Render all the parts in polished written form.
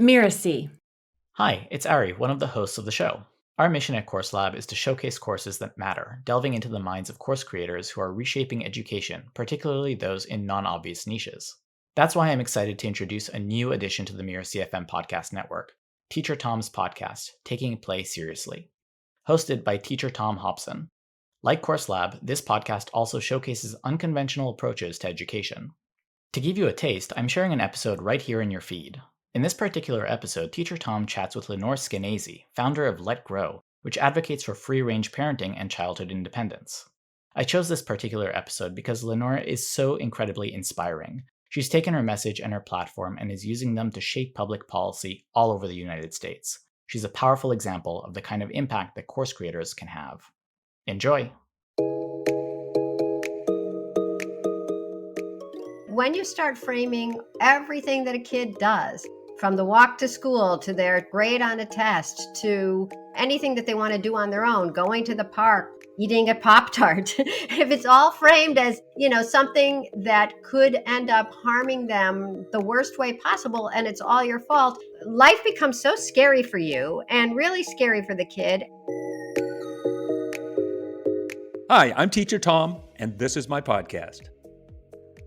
Mirasee. Hi, it's Ari, one of the hosts of the show. Our mission at Course Lab is to showcase courses that matter, delving into the minds of course creators who are reshaping education, particularly those in non-obvious niches. That's why I'm excited to introduce a new addition to the Mirasee FM podcast network, Teacher Tom's podcast, Taking Play Seriously. Hosted by Teacher Tom Hobson. Like Course Lab, this podcast also showcases unconventional approaches to education. To give you a taste, I'm sharing an episode right here in your feed. In this particular episode, Teacher Tom chats with Lenore Skenazy, founder of Let Grow, which advocates for free-range parenting and childhood independence. I chose this particular episode because Lenore is so incredibly inspiring. She's taken her message and her platform and is using them to shape public policy all over the United States. She's a powerful example of the kind of impact that course creators can have. Enjoy! When you start framing everything that a kid does, from the walk to school to their grade on a test to anything that they want to do on their own, going to the park, eating a Pop-Tart, if it's all framed as, something that could end up harming them the worst way possible and it's all your fault, life becomes so scary for you and really scary for the kid. Hi, I'm Teacher Tom, and this is my podcast.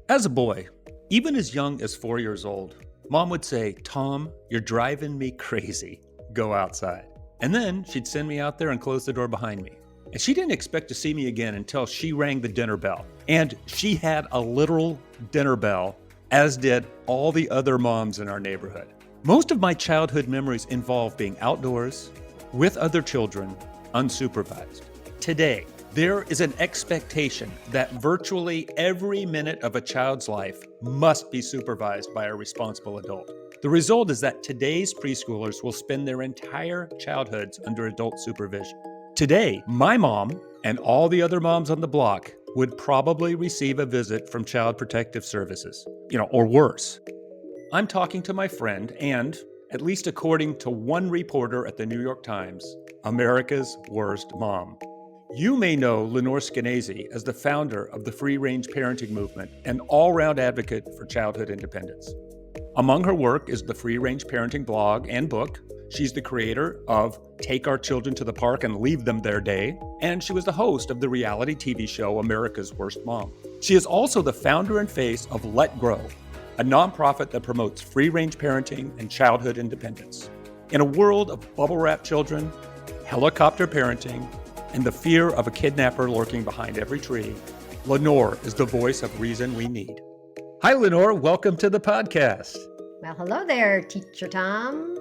As a boy, even as young as 4 years old, Mom would say, "Tom, you're driving me crazy. Go outside." And then she'd send me out there and close the door behind me. And she didn't expect to see me again until she rang the dinner bell. And she had a literal dinner bell, as did all the other moms in our neighborhood. Most of my childhood memories involve being outdoors, with other children, unsupervised. Today, there is an expectation that virtually every minute of a child's life must be supervised by a responsible adult. The result is that today's preschoolers will spend their entire childhoods under adult supervision. Today, my mom and all the other moms on the block would probably receive a visit from Child Protective Services, or worse. I'm talking to my friend and, at least according to one reporter at the New York Times, America's worst mom. You may know Lenore Skenazy as the founder of the free-range parenting movement and all-round advocate for childhood independence. Among her work is the free-range parenting blog and book. She's the creator of Take Our Children to the Park and Leave Them Their Day, and she was the host of the reality TV show America's Worst Mom. She is also the founder and face of Let Grow, a nonprofit that promotes free-range parenting and childhood independence. In a world of bubble-wrap children, helicopter parenting, and the fear of a kidnapper lurking behind every tree, Lenore is the voice of reason we need. Hi, Lenore. Welcome to the podcast. Well, hello there, Teacher Tom.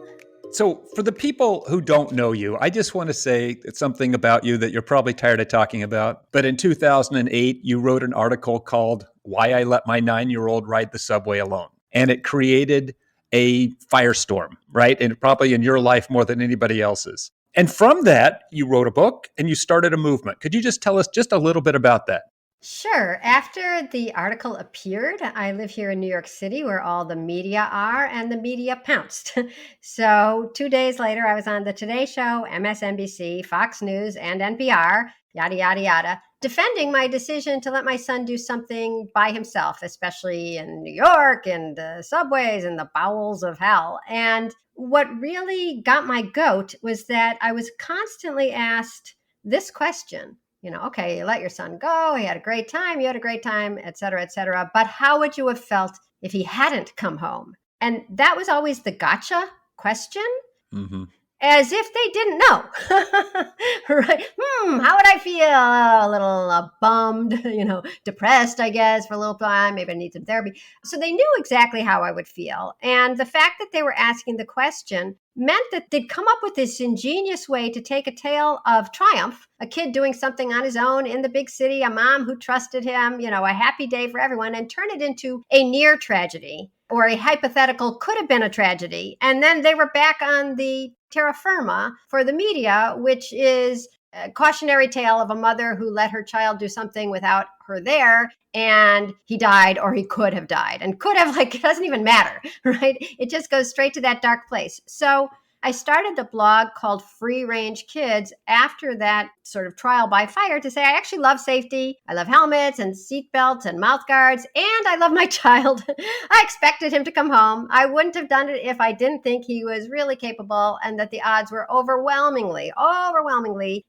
So for the people who don't know you, I just want to say something about you that you're probably tired of talking about. But in 2008, you wrote an article called Why I Let My 9-Year-Old Ride the Subway Alone. And it created a firestorm, right? And probably in your life more than anybody else's. And from that, you wrote a book and you started a movement. Could you just tell us just a little bit about that? Sure. After the article appeared, I live here in New York City where all the media are, and the media pounced. So 2 days later, I was on the Today Show, MSNBC, Fox News, and NPR, yada, yada, yada, defending my decision to let my son do something by himself, especially in New York and the subways and the bowels of hell. And what really got my goat was that I was constantly asked this question, okay, you let your son go, he had a great time, you had a great time, et cetera, but how would you have felt if he hadn't come home? And that was always the gotcha question. Mm-hmm. As if they didn't know, right? How would I feel? A little bummed, depressed, I guess, for a little time. Maybe I need some therapy. So they knew exactly how I would feel. And the fact that they were asking the question meant that they'd come up with this ingenious way to take a tale of triumph, a kid doing something on his own in the big city, a mom who trusted him, a happy day for everyone, and turn it into a near tragedy or a hypothetical could have been a tragedy. And then they were back on the terra firma for the media, which is a cautionary tale of a mother who let her child do something without her there, and he died or he could have died. And could have, it doesn't even matter, right? It just goes straight to that dark place. So I started the blog called Free Range Kids after that sort of trial by fire to say I actually love safety. I love helmets and seat belts and mouth guards, and I love my child. I expected him to come home. I wouldn't have done it if I didn't think he was really capable and that the odds were overwhelmingly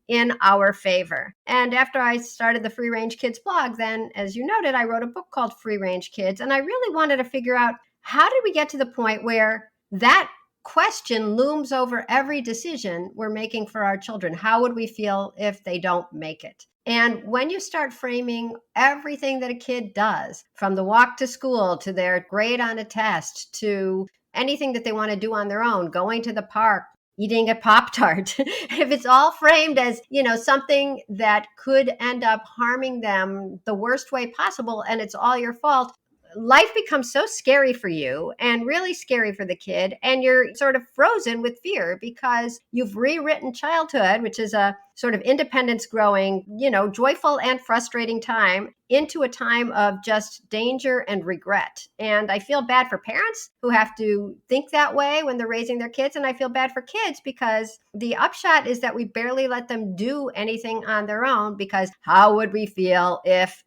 in our favor. And after I started the Free Range Kids blog, then, as you noted, I wrote a book called Free Range Kids. And I really wanted to figure out, how did we get to the point where that question looms over every decision we're making for our children? How would we feel if they don't make it? And when you start framing everything that a kid does, from the walk to school to their grade on a test to anything that they want to do on their own, going to the park, eating a Pop-Tart, if it's all framed as, something that could end up harming them the worst way possible, and it's all your fault, life becomes so scary for you and really scary for the kid. And you're sort of frozen with fear because you've rewritten childhood, which is a sort of independence growing, joyful and frustrating time, into a time of just danger and regret. And I feel bad for parents who have to think that way when they're raising their kids. And I feel bad for kids because the upshot is that we barely let them do anything on their own, because how would we feel if ...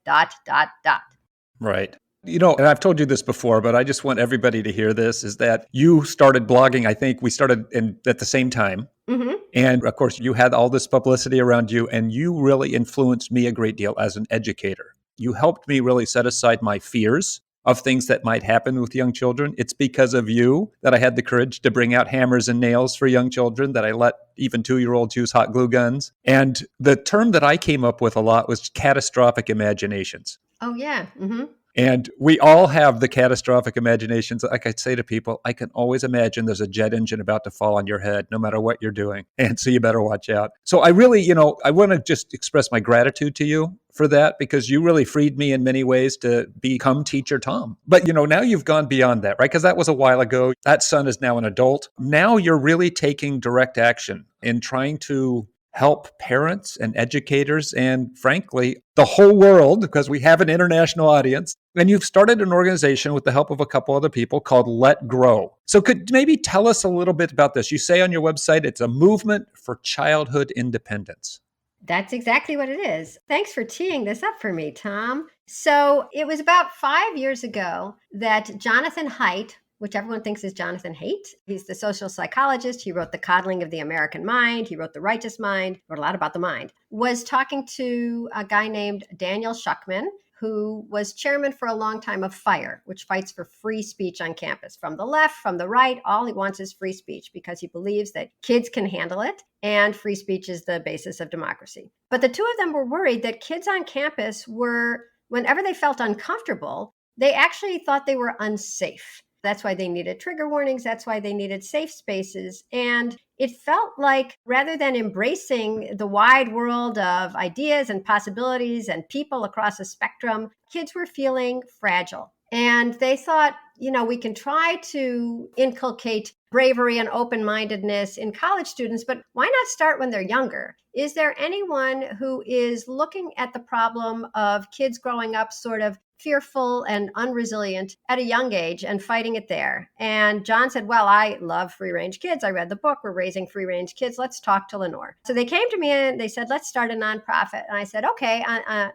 Right. And I've told you this before, but I just want everybody to hear this, is that you started blogging. I think we started at the same time. Mm-hmm. And of course, you had all this publicity around you, and you really influenced me a great deal as an educator. You helped me really set aside my fears of things that might happen with young children. It's because of you that I had the courage to bring out hammers and nails for young children, that I let even 2-year-olds use hot glue guns. And the term that I came up with a lot was catastrophic imaginations. Oh, yeah. Mm-hmm. And we all have the catastrophic imaginations. Like I say to people, I can always imagine there's a jet engine about to fall on your head, no matter what you're doing. And so you better watch out. So I really, I want to just express my gratitude to you for that, because you really freed me in many ways to become Teacher Tom. But, now you've gone beyond that, right? Because that was a while ago. That son is now an adult. Now you're really taking direct action in trying to help parents and educators and, frankly, the whole world, because we have an international audience. And you've started an organization with the help of a couple other people called Let Grow. So could maybe tell us a little bit about this? You say on your website it's a movement for childhood independence. That's exactly what it is. Thanks for teeing this up for me, Tom. So it was about 5 years ago that Jonathan Haidt, which everyone thinks is Jonathan Haidt. He's the social psychologist. He wrote The Coddling of the American Mind. He wrote The Righteous Mind, wrote a lot about the mind, was talking to a guy named Daniel Schuckman, who was chairman for a long time of FIRE, which fights for free speech on campus. From the left, from the right, all he wants is free speech because he believes that kids can handle it, and free speech is the basis of democracy. But the two of them were worried that kids on campus were, whenever they felt uncomfortable, they actually thought they were unsafe. That's why they needed trigger warnings. That's why they needed safe spaces. And it felt like, rather than embracing the wide world of ideas and possibilities and people across a spectrum, kids were feeling fragile. And they thought, we can try to inculcate bravery and open-mindedness in college students, but why not start when they're younger? Is there anyone who is looking at the problem of kids growing up sort of fearful and unresilient at a young age and fighting it there? And John said, well, I love free range kids. I read the book. We're raising free range kids. Let's talk to Lenore. So they came to me and they said, let's start a nonprofit. And I said, okay,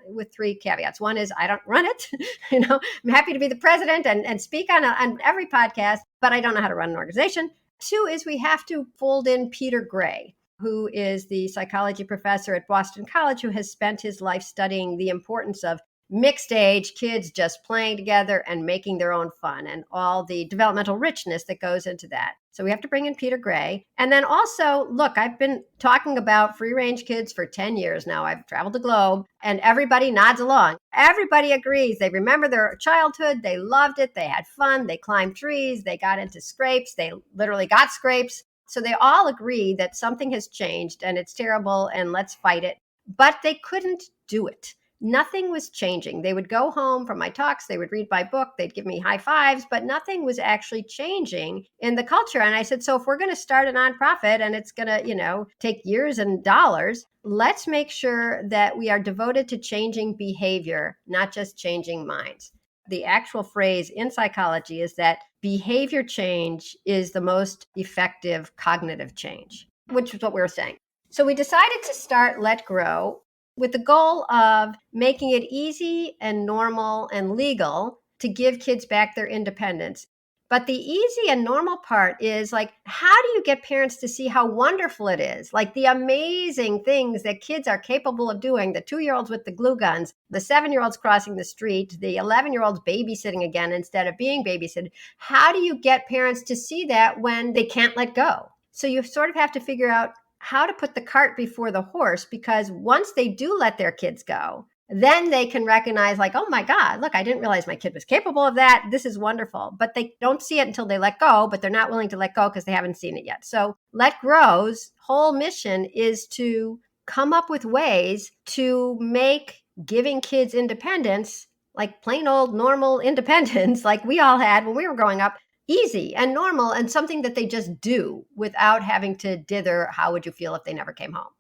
with 3 caveats. One is I don't run it. I'm happy to be the president and speak on every podcast, but I don't know how to run an organization. 2 is we have to fold in Peter Gray, who is the psychology professor at Boston College, who has spent his life studying the importance of mixed age kids just playing together and making their own fun and all the developmental richness that goes into that. So we have to bring in Peter Gray. And then also, look, I've been talking about free range kids for 10 years now. I've traveled the globe and everybody nods along. Everybody agrees. They remember their childhood. They loved it. They had fun. They climbed trees. They got into scrapes. They literally got scrapes. So they all agree that something has changed and it's terrible and let's fight it. But they couldn't do it. Nothing was changing. They would go home from my talks, they would read my book, they'd give me high fives, but nothing was actually changing in the culture. And I said, so if we're going to start a nonprofit and it's going to, take years and dollars, let's make sure that we are devoted to changing behavior, not just changing minds. The actual phrase in psychology is that behavior change is the most effective cognitive change, which is what we were saying. So we decided to start Let Grow with the goal of making it easy and normal and legal to give kids back their independence. But the easy and normal part is like, how do you get parents to see how wonderful it is? Like the amazing things that kids are capable of doing, the 2-year-olds with the glue guns, the 7-year-olds crossing the street, the 11-year-olds babysitting again instead of being babysitted. How do you get parents to see that when they can't let go? So you sort of have to figure out how to put the cart before the horse, because once they do let their kids go, then they can recognize like, oh my God, look, I didn't realize my kid was capable of that. This is wonderful. But they don't see it until they let go, but they're not willing to let go because they haven't seen it yet. So Let Grow's whole mission is to come up with ways to make giving kids independence, like plain old normal independence, like we all had when we were growing up, easy and normal and something that they just do without having to dither, how would you feel if they never came home?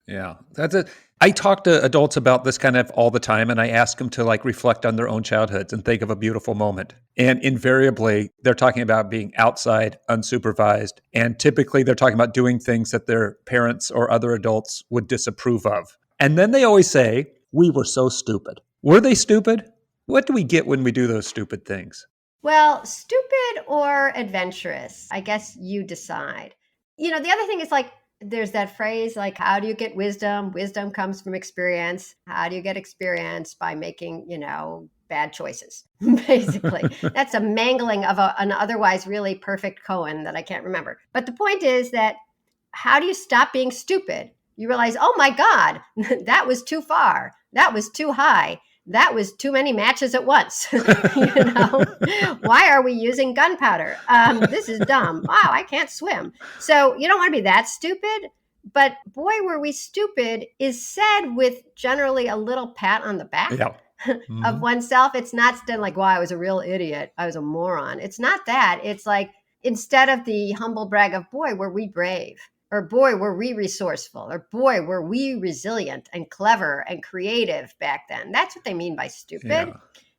Yeah, that's it. I talk to adults about this kind of all the time, and I ask them to like reflect on their own childhoods and think of a beautiful moment. And invariably, they're talking about being outside, unsupervised, and typically they're talking about doing things that their parents or other adults would disapprove of. And then they always say, "We were so stupid." Were they stupid? What do we get when we do those stupid things? Well, stupid or adventurous, I guess you decide. The other thing is like, there's that phrase like, how do you get wisdom? Wisdom comes from experience. How do you get experience? By making, bad choices, basically. That's a mangling of an otherwise really perfect koan that I can't remember. But the point is that how do you stop being stupid? You realize, oh my God, that was too far. That was too high. That was too many matches at once. Why are we using gunpowder? This is dumb. Wow, I can't swim. So you don't want to be that stupid. But boy, were we stupid is said with generally a little pat on the back of oneself. It's not like, wow, I was a real idiot. I was a moron. It's not that. It's like, instead of the humble brag of, boy, were we brave. Or boy, were we resourceful, or boy, were we resilient and clever and creative back then. That's what they mean by stupid. Yeah.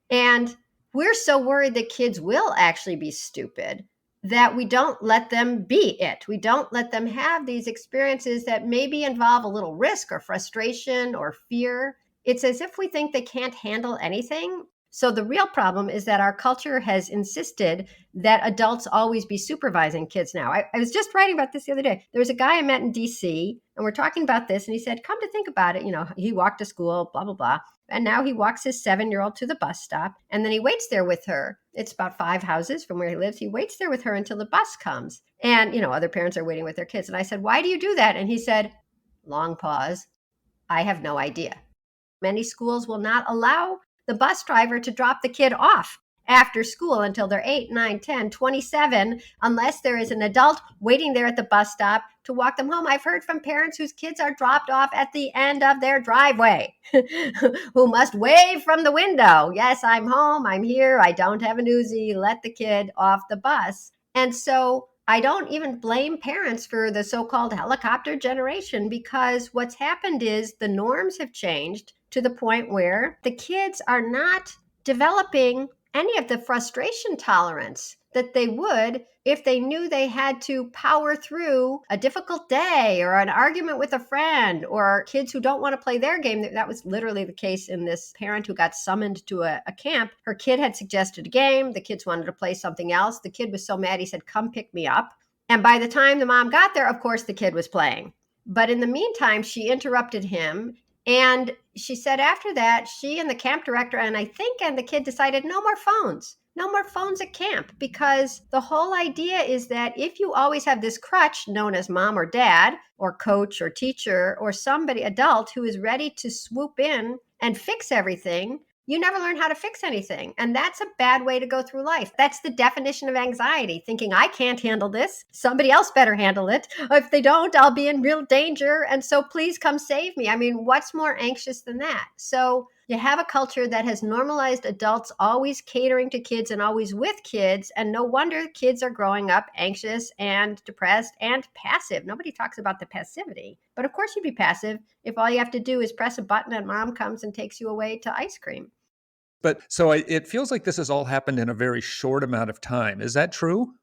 And we're so worried that kids will actually be stupid that we don't let them be it. We don't let them have these experiences that maybe involve a little risk or frustration or fear. It's as if we think they can't handle anything. So the real problem is that our culture has insisted that adults always be supervising kids now. I was just writing about this the other day. There was a guy I met in DC, and we're talking about this, and he said, come to think about it, he walked to school, blah, blah, blah. And now he walks his 7-year-old to the bus stop, and then he waits there with her. It's about 5 houses from where he lives. He waits there with her until the bus comes. And, other parents are waiting with their kids. And I said, why do you do that? And he said, long pause, I have no idea. Many schools will not allow the bus driver to drop the kid off after school until they're 8, 9, 10, 27, unless there is an adult waiting there at the bus stop to walk them home. I've heard from parents whose kids are dropped off at the end of their driveway, who must wave from the window. Yes, I'm home. I'm here. I don't have an Uzi. Let the kid off the bus. And so I don't even blame parents for the so-called helicopter generation, because what's happened is the norms have changed to the point where the kids are not developing any of the frustration tolerance that they would if they knew they had to power through a difficult day or an argument with a friend, or kids who don't want to play their game. That was literally the case in this parent who got summoned to a camp. Her kid had suggested a game. The kids wanted to play something else. The kid was so mad, he said, come pick me up. And by the time the mom got there, of course, the kid was playing. But in the meantime, she interrupted him. And she said after that, she and the camp director and the kid decided no more phones. No more phones at camp, because the whole idea is that if you always have this crutch known as mom or dad or coach or teacher or somebody adult who is ready to swoop in and fix everything, you never learn how to fix anything. And that's a bad way to go through life. That's the definition of anxiety, thinking I can't handle this. Somebody else better handle it. If they don't, I'll be in real danger. And so please come save me. I mean, what's more anxious than that? So you have a culture that has normalized adults always catering to kids and always with kids. And no wonder kids are growing up anxious and depressed and passive. Nobody talks about the passivity. But of course you'd be passive if all you have to do is press a button and mom comes and takes you away to ice cream. But so it feels like this has all happened in a very short amount of time. Is that true?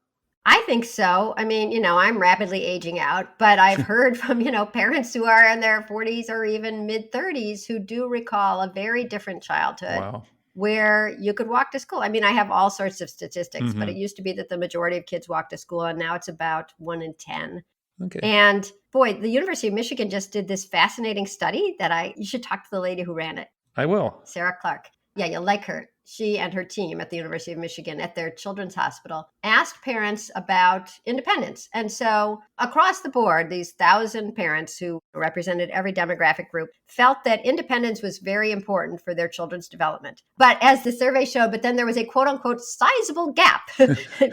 I think so. I mean, I'm rapidly aging out, but I've heard from, parents who are in their 40s or even mid 30s who do recall a very different childhood Wow. where you could walk to school. I mean, I have all sorts of statistics, but Mhm. it used to be that the majority of kids walk to school, and now it's about 1 in 10. Okay. And boy, the University of Michigan just did this fascinating study that you should talk to the lady who ran it, I will. Sarah Clark. Yeah, you'll like her. She and her team at the University of Michigan at their children's hospital asked parents about independence. And so across the board, these 1,000 parents who represented every demographic group felt that independence was very important for their children's development. But as the survey showed, but then there was a quote unquote sizable gap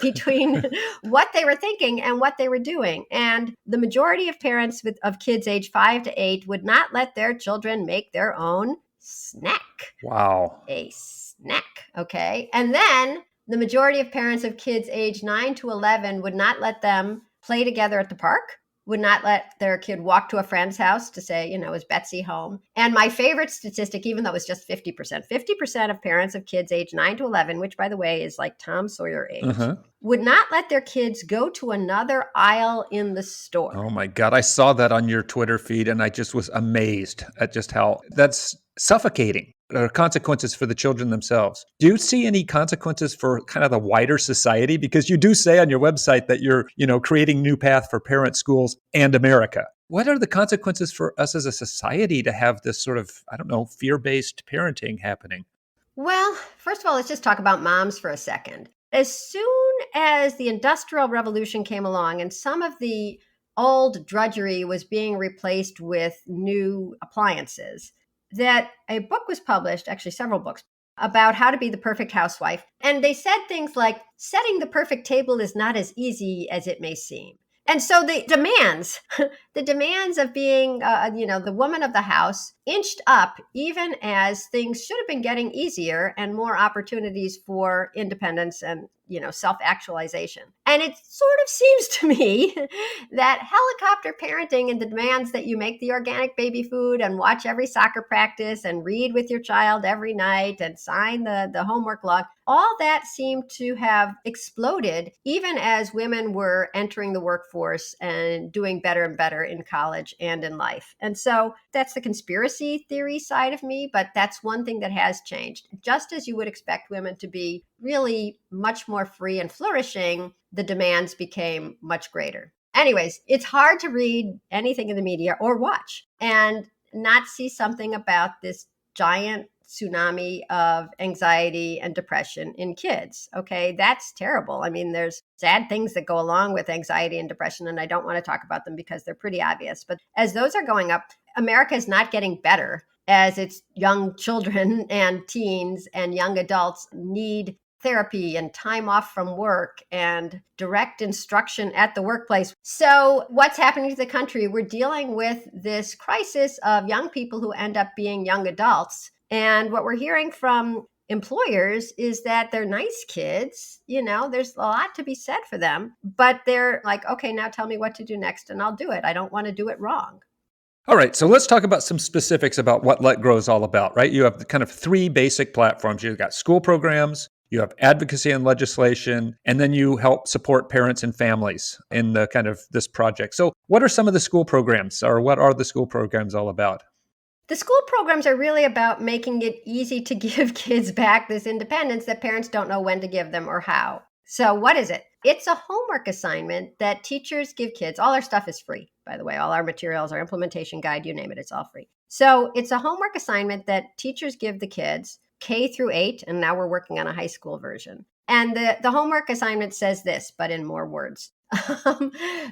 between what they were thinking and what they were doing. And the majority of parents of kids age 5 to 8 would not let their children make their own snack. Wow. A snack. Okay. And then the majority of parents of kids age 9 to 11 would not let them play together at the park, would not let their kid walk to a friend's house to say, is Betsy home? And my favorite statistic, even though it was just 50% of parents of kids age 9 to 11, which by the way is like Tom Sawyer age, Uh-huh. would not let their kids go to another aisle in the store. Oh my God. I saw that on your Twitter feed and I just was amazed at just how that's suffocating. There are consequences for the children themselves. Do you see any consequences for kind of the wider society? Because you do say on your website that you're, creating new path for parent schools and America. What are the consequences for us as a society to have this sort of, fear-based parenting happening? Well, first of all, let's just talk about moms for a second. As soon as the Industrial Revolution came along and some of the old drudgery was being replaced with new appliances, that a book was published, actually several books, about how to be the perfect housewife. And they said things like, setting the perfect table is not as easy as it may seem. And so the demands of being, the woman of the house inched up even as things should have been getting easier and more opportunities for independence and, self-actualization. And it sort of seems to me that helicopter parenting and the demands that you make the organic baby food and watch every soccer practice and read with your child every night and sign the homework log, all that seemed to have exploded even as women were entering the workforce and doing better and better in college and in life. And so that's the conspiracy theory side of me, but that's one thing that has changed. Just as you would expect women to be really much more free and flourishing, the demands became much greater. Anyways, it's hard to read anything in the media or watch and not see something about this giant tsunami of anxiety and depression in kids. Okay, that's terrible. I mean, there's sad things that go along with anxiety and depression, and I don't want to talk about them because they're pretty obvious. But as those are going up, America is not getting better as its young children and teens and young adults need therapy and time off from work and direct instruction at the workplace. So what's happening to the country? We're dealing with this crisis of young people who end up being young adults. And what we're hearing from employers is that they're nice kids, there's a lot to be said for them, but they're like, okay, now tell me what to do next and I'll do it. I don't want to do it wrong. All right, so let's talk about some specifics about what Let Grow is all about, right? You have kind of three basic platforms. You've got school programs, you have advocacy and legislation, and then you help support parents and families in the kind of this project. So what are some of the school programs, or what are the school programs all about? The school programs are really about making it easy to give kids back this independence that parents don't know when to give them or how. So what is it? It's a homework assignment that teachers give kids. All our stuff is free, by the way. All our materials, our implementation guide, you name it, it's all free. So it's a homework assignment that teachers give the kids K through 8, and now we're working on a high school version. And the homework assignment says this, but in more words.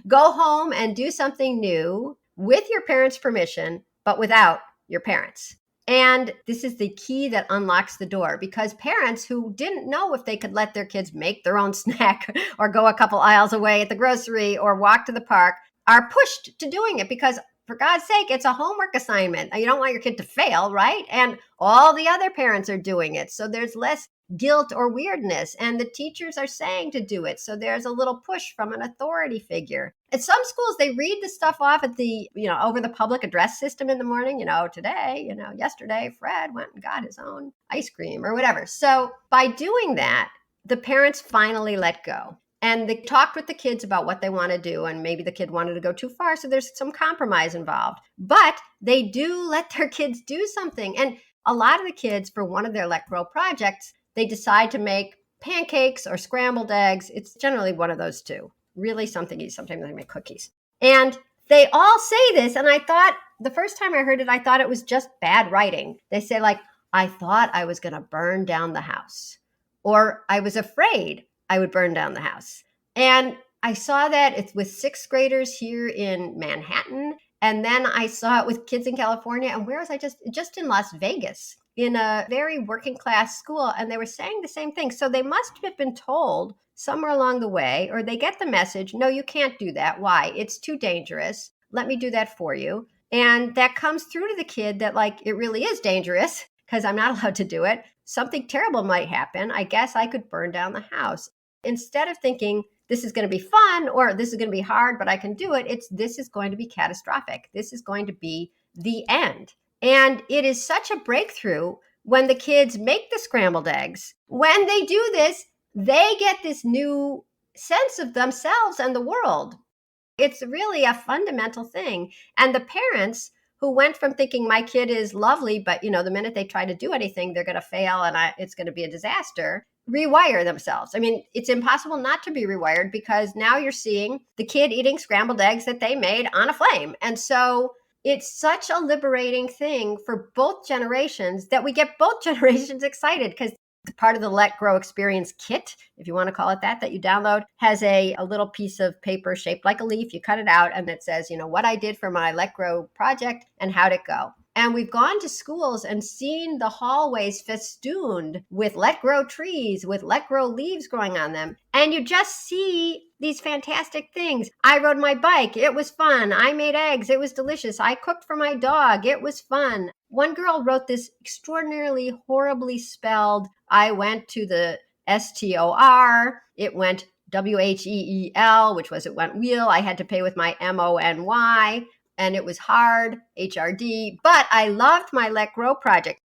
Go home and do something new with your parents' permission, but without your parents. And this is the key that unlocks the door, because parents who didn't know if they could let their kids make their own snack or go a couple aisles away at the grocery or walk to the park are pushed to doing it because, for God's sake, it's a homework assignment. You don't want your kid to fail, right? And all the other parents are doing it. So there's less guilt or weirdness, and the teachers are saying to do it. So there's a little push from an authority figure. At some schools, they read the stuff off at the, over the public address system in the morning, today, yesterday, Fred went and got his own ice cream or whatever. So by doing that, the parents finally let go. And they talked with the kids about what they want to do. And maybe the kid wanted to go too far. So there's some compromise involved. But they do let their kids do something. And a lot of the kids, for one of their Let Grow projects, they decide to make pancakes or scrambled eggs. It's generally one of those two. Really something easy. Sometimes they make cookies. And they all say this. And I thought, the first time I heard it, I thought it was just bad writing. They say, like, I thought I was going to burn down the house. Or I was afraid I would burn down the house. And I saw that it's with sixth graders here in Manhattan. And then I saw it with kids in California. And where was I just in Las Vegas, in a very working class school. And they were saying the same thing. So they must have been told somewhere along the way, or they get the message, no, you can't do that. Why? It's too dangerous. Let me do that for you. And that comes through to the kid that, like, it really is dangerous because I'm not allowed to do it. Something terrible might happen. I guess I could burn down the house. Instead of thinking this is going to be fun or this is going to be hard, but I can do it, this is going to be catastrophic. This is going to be the end. And it is such a breakthrough when the kids make the scrambled eggs. When they do this, they get this new sense of themselves and the world. It's really a fundamental thing. And the parents who went from thinking my kid is lovely, but the minute they try to do anything, they're going to fail and it's going to be a disaster, rewire themselves. I mean, it's impossible not to be rewired because now you're seeing the kid eating scrambled eggs that they made on a flame. And so it's such a liberating thing for both generations that we get both generations excited, because part of the Let Grow Experience kit, if you want to call it that you download, has a little piece of paper shaped like a leaf. You cut it out and it says, what I did for my Let Grow project and how'd it go. And we've gone to schools and seen the hallways festooned with Let Grow trees, with Let Grow leaves growing on them. And you just see these fantastic things. I rode my bike. It was fun. I made eggs. It was delicious. I cooked for my dog. It was fun. One girl wrote this extraordinarily horribly spelled, I went to the STOR. It went WHEEL, which was it went wheel. I had to pay with my MONY. And it was hard, HRD, but I loved my Let Grow project.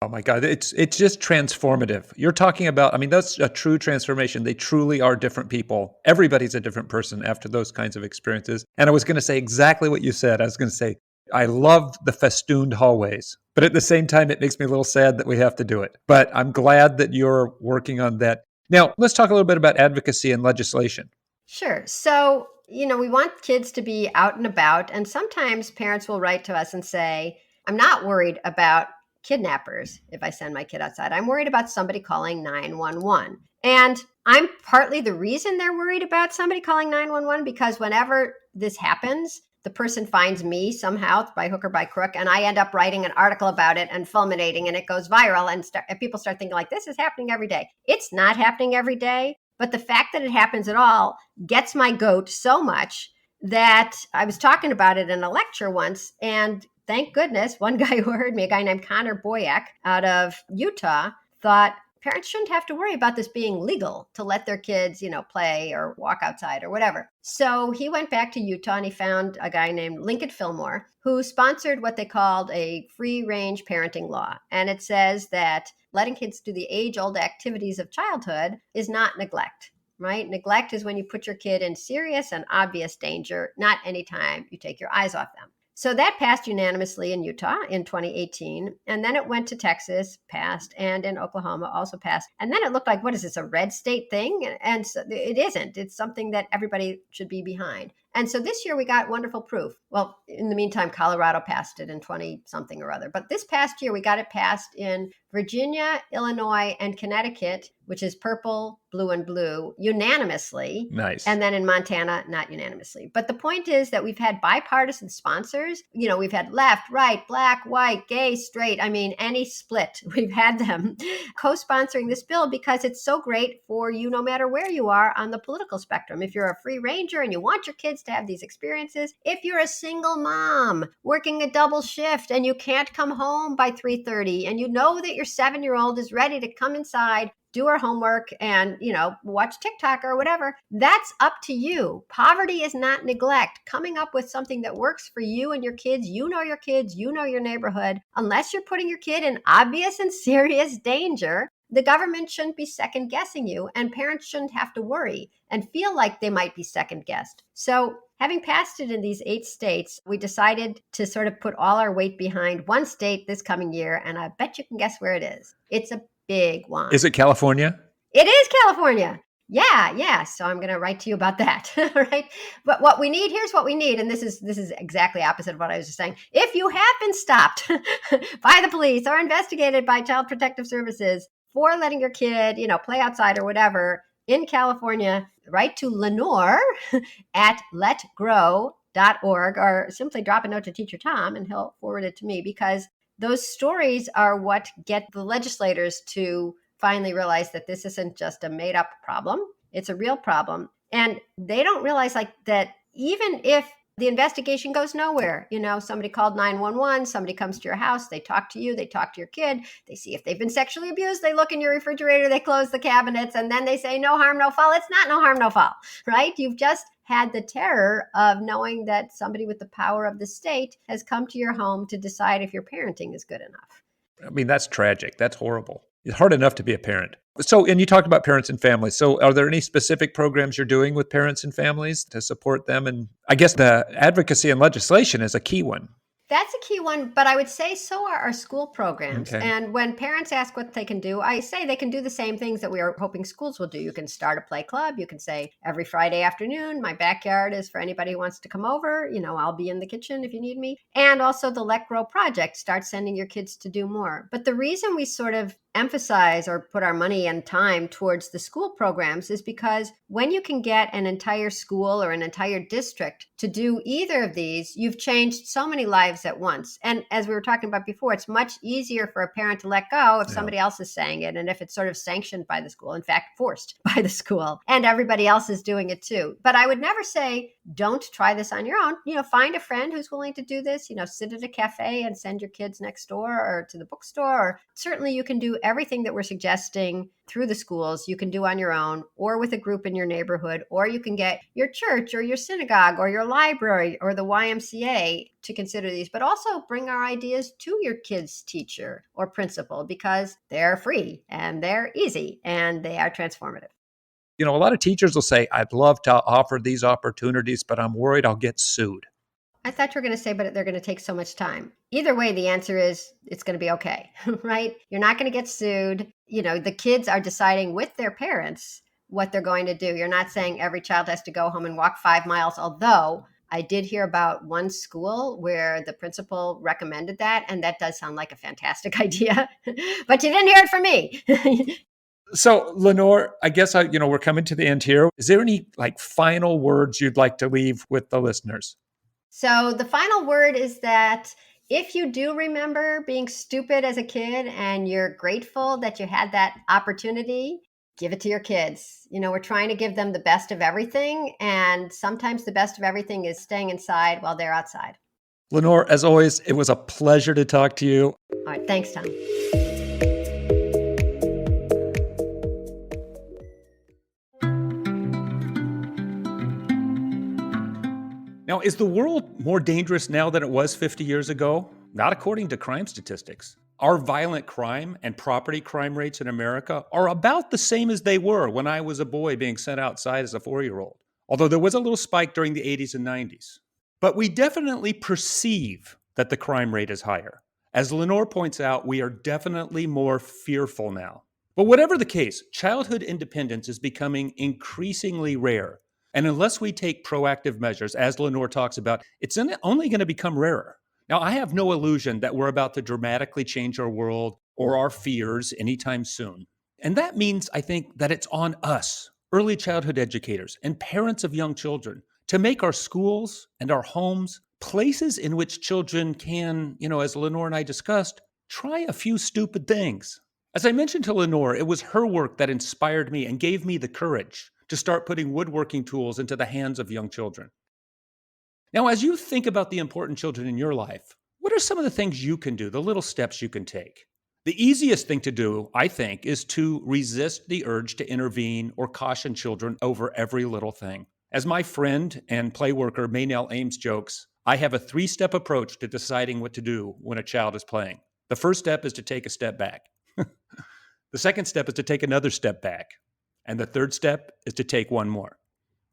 Oh my God, it's just transformative. You're talking about, that's a true transformation. They truly are different people. Everybody's a different person after those kinds of experiences. And I was going to say exactly what you said. I was going to say, I love the festooned hallways, but at the same time, it makes me a little sad that we have to do it. But I'm glad that you're working on that. Now, let's talk a little bit about advocacy and legislation. Sure. So, we want kids to be out and about. And sometimes parents will write to us and say, I'm not worried about kidnappers if I send my kid outside. I'm worried about somebody calling 911. And I'm partly the reason they're worried about somebody calling 911 because whenever this happens, the person finds me somehow by hook or by crook, and I end up writing an article about it and fulminating, and it goes viral, and people start thinking like, this is happening every day. It's not happening every day, but the fact that it happens at all gets my goat so much that I was talking about it in a lecture once, and thank goodness, one guy who heard me, a guy named Connor Boyack out of Utah, thought, parents shouldn't have to worry about this being legal to let their kids, play or walk outside or whatever. So he went back to Utah and he found a guy named Lincoln Fillmore who sponsored what they called a free range parenting law. And it says that letting kids do the age-old activities of childhood is not neglect, right? Neglect is when you put your kid in serious and obvious danger, not anytime you take your eyes off them. So that passed unanimously in Utah in 2018. And then it went to Texas, passed, and in Oklahoma also passed. And then it looked like, what is this, a red state thing? And so it isn't. It's something that everybody should be behind. And so this year we got wonderful proof. Well, in the meantime, Colorado passed it in 20-something or other. But this past year, we got it passed in Virginia, Illinois, and Connecticut, which is purple, blue, and blue, unanimously. Nice. And then in Montana, not unanimously. But the point is that we've had bipartisan sponsors. We've had left, right, black, white, gay, straight. Any split. We've had them co-sponsoring this bill because it's so great for you no matter where you are on the political spectrum. If you're a free ranger and you want your kids to have these experiences. If you're a single mom working a double shift and you can't come home by 3:30 and you know that your 7-year-old is ready to come inside, do her homework and, watch TikTok or whatever, that's up to you. Poverty is not neglect. Coming up with something that works for you and your kids, your kids, your neighborhood, unless you're putting your kid in obvious and serious danger, the government shouldn't be second guessing you, and parents shouldn't have to worry and feel like they might be second guessed. So having passed it in these 8 states, we decided to sort of put all our weight behind one state this coming year, and I bet you can guess where it is. It's a big one. Is it California? It is California. Yeah. So I'm going to write to you about that, right? But here's what we need. And this is exactly opposite of what I was just saying. If you have been stopped by the police or investigated by Child Protective Services for letting your kid, play outside or whatever in California, write to Lenore at letgrow.org or simply drop a note to Teacher Tom and he'll forward it to me, because those stories are what get the legislators to finally realize that this isn't just a made up problem. It's a real problem. And they don't realize that even if the investigation goes nowhere, somebody called 911, somebody comes to your house, they talk to you, they talk to your kid, they see if they've been sexually abused, they look in your refrigerator, they close the cabinets, and then they say no harm, no foul. It's not no harm, no foul, right? You've just had the terror of knowing that somebody with the power of the state has come to your home to decide if your parenting is good enough. I mean, that's tragic. That's horrible. It's hard enough to be a parent. So, and you talked about parents and families. So are there any specific programs you're doing with parents and families to support them? And I guess the advocacy and legislation is a key one. That's a key one, but I would say so are our school programs. Okay. And when parents ask what they can do, I say they can do the same things that we are hoping schools will do. You can start a play club. You can say every Friday afternoon, my backyard is for anybody who wants to come over. I'll be in the kitchen if you need me. And also the Let Grow project, start sending your kids to do more. But the reason we sort of emphasize or put our money and time towards the school programs is because when you can get an entire school or an entire district to do either of these, you've changed so many lives at once. And as we were talking about before, it's much easier for a parent to let go if somebody else is saying it and if it's sort of sanctioned by the school, in fact, forced by the school, and everybody else is doing it too. But I would never say, don't try this on your own. Find a friend who's willing to do this, sit at a cafe and send your kids next door or to the bookstore. Or certainly you can do everything that we're suggesting through the schools, you can do on your own or with a group in your neighborhood, or you can get your church or your synagogue or your library or the YMCA to consider these, but also bring our ideas to your kid's teacher or principal because they're free and they're easy and they are transformative. A lot of teachers will say, I'd love to offer these opportunities, but I'm worried I'll get sued. I thought you were going to say, but they're going to take so much time. Either way, the answer is it's going to be okay, right? You're not going to get sued. The kids are deciding with their parents what they're going to do. You're not saying every child has to go home and walk 5 miles, although I did hear about one school where the principal recommended that, and that does sound like a fantastic idea, but you didn't hear it from me. So, Lenore, I guess we're coming to the end here. Is there any final words you'd like to leave with the listeners? So the final word is that if you do remember being stupid as a kid and you're grateful that you had that opportunity, give it to your kids. We're trying to give them the best of everything. And sometimes the best of everything is staying inside while they're outside. Lenore, as always, it was a pleasure to talk to you. All right. Thanks, Tom. Now, is the world more dangerous now than it was 50 years ago? Not according to crime statistics. Our violent crime and property crime rates in America are about the same as they were when I was a boy being sent outside as a 4-year-old, although there was a little spike during the 80s and 90s. But we definitely perceive that the crime rate is higher. As Lenore points out, we are definitely more fearful now. But whatever the case, childhood independence is becoming increasingly rare. And unless we take proactive measures, as Lenore talks about, it's only going to become rarer. Now, I have no illusion that we're about to dramatically change our world or our fears anytime soon. And that means, I think, that it's on us, early childhood educators and parents of young children, to make our schools and our homes places in which children can, as Lenore and I discussed, try a few stupid things. As I mentioned to Lenore, it was her work that inspired me and gave me the courage to start putting woodworking tools into the hands of young children. Now, as you think about the important children in your life, what are some of the things you can do, the little steps you can take? The easiest thing to do, I think, is to resist the urge to intervene or caution children over every little thing. As my friend and play worker Maynell Ames jokes, I have a 3-step approach to deciding what to do when a child is playing. The first step is to take a step back. The second step is to take another step back. And the third step is to take one more.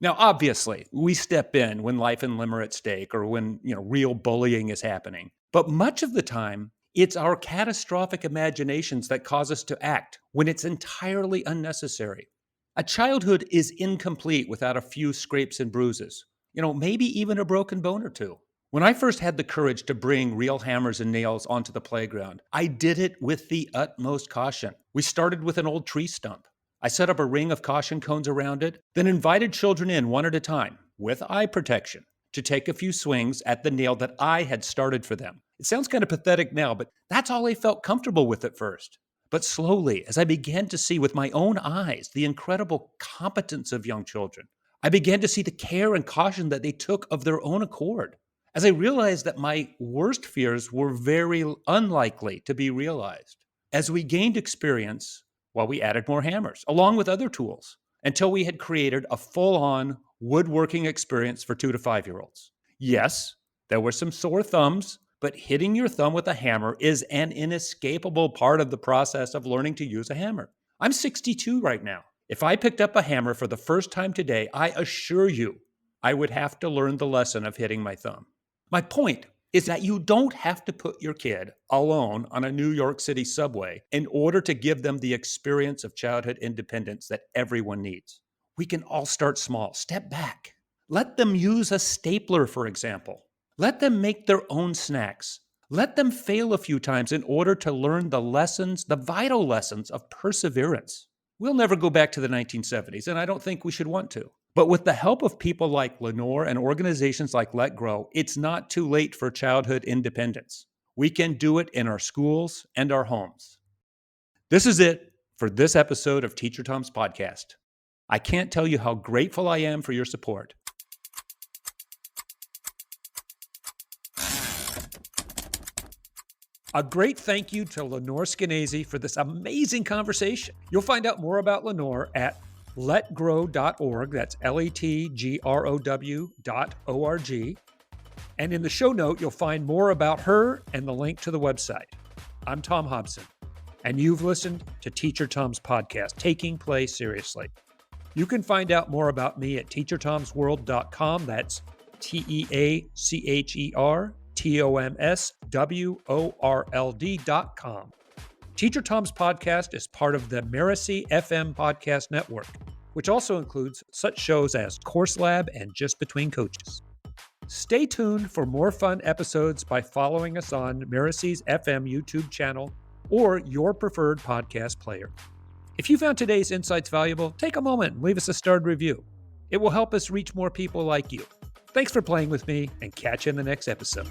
Now, obviously, we step in when life and limb are at stake or when, real bullying is happening. But much of the time, it's our catastrophic imaginations that cause us to act when it's entirely unnecessary. A childhood is incomplete without a few scrapes and bruises, maybe even a broken bone or two. When I first had the courage to bring real hammers and nails onto the playground, I did it with the utmost caution. We started with an old tree stump. I set up a ring of caution cones around it, then invited children in one at a time, with eye protection, to take a few swings at the nail that I had started for them. It sounds kind of pathetic now, but that's all I felt comfortable with at first. But slowly, as I began to see with my own eyes the incredible competence of young children, I began to see the care and caution that they took of their own accord. As I realized that my worst fears were very unlikely to be realized. As we gained experience, we added more hammers, along with other tools, until we had created a full-on woodworking experience for 2 to 5-year-olds. Yes, there were some sore thumbs, but hitting your thumb with a hammer is an inescapable part of the process of learning to use a hammer. I'm 62 right now. If I picked up a hammer for the first time today, I assure you, I would have to learn the lesson of hitting my thumb. My point is that you don't have to put your kid alone on a New York City subway in order to give them the experience of childhood independence that everyone needs. We can all start small, step back. Let them use a stapler, for example. Let them make their own snacks. Let them fail a few times in order to learn the lessons, the vital lessons of perseverance. We'll never go back to the 1970s, and I don't think we should want to. But with the help of people like Lenore and organizations like Let Grow, it's not too late for childhood independence. We can do it in our schools and our homes. This is it for this episode of Teacher Tom's podcast. I can't tell you how grateful I am for your support. A great thank you to Lenore Skenazy for this amazing conversation. You'll find out more about Lenore at letgrow.org. That's letgrow.org. And in the show note, you'll find more about her and the link to the website. I'm Tom Hobson, and you've listened to Teacher Tom's podcast, Taking Play Seriously. You can find out more about me at teachertomsworld.com. That's TeacherTomsWorld.com. Teacher Tom's podcast is part of the Mirasee FM podcast network, which also includes such shows as Course Lab and Just Between Coaches. Stay tuned for more fun episodes by following us on Mirasee's FM YouTube channel or your preferred podcast player. If you found today's insights valuable, take a moment and leave us a starred review. It will help us reach more people like you. Thanks for playing with me, and catch you in the next episode.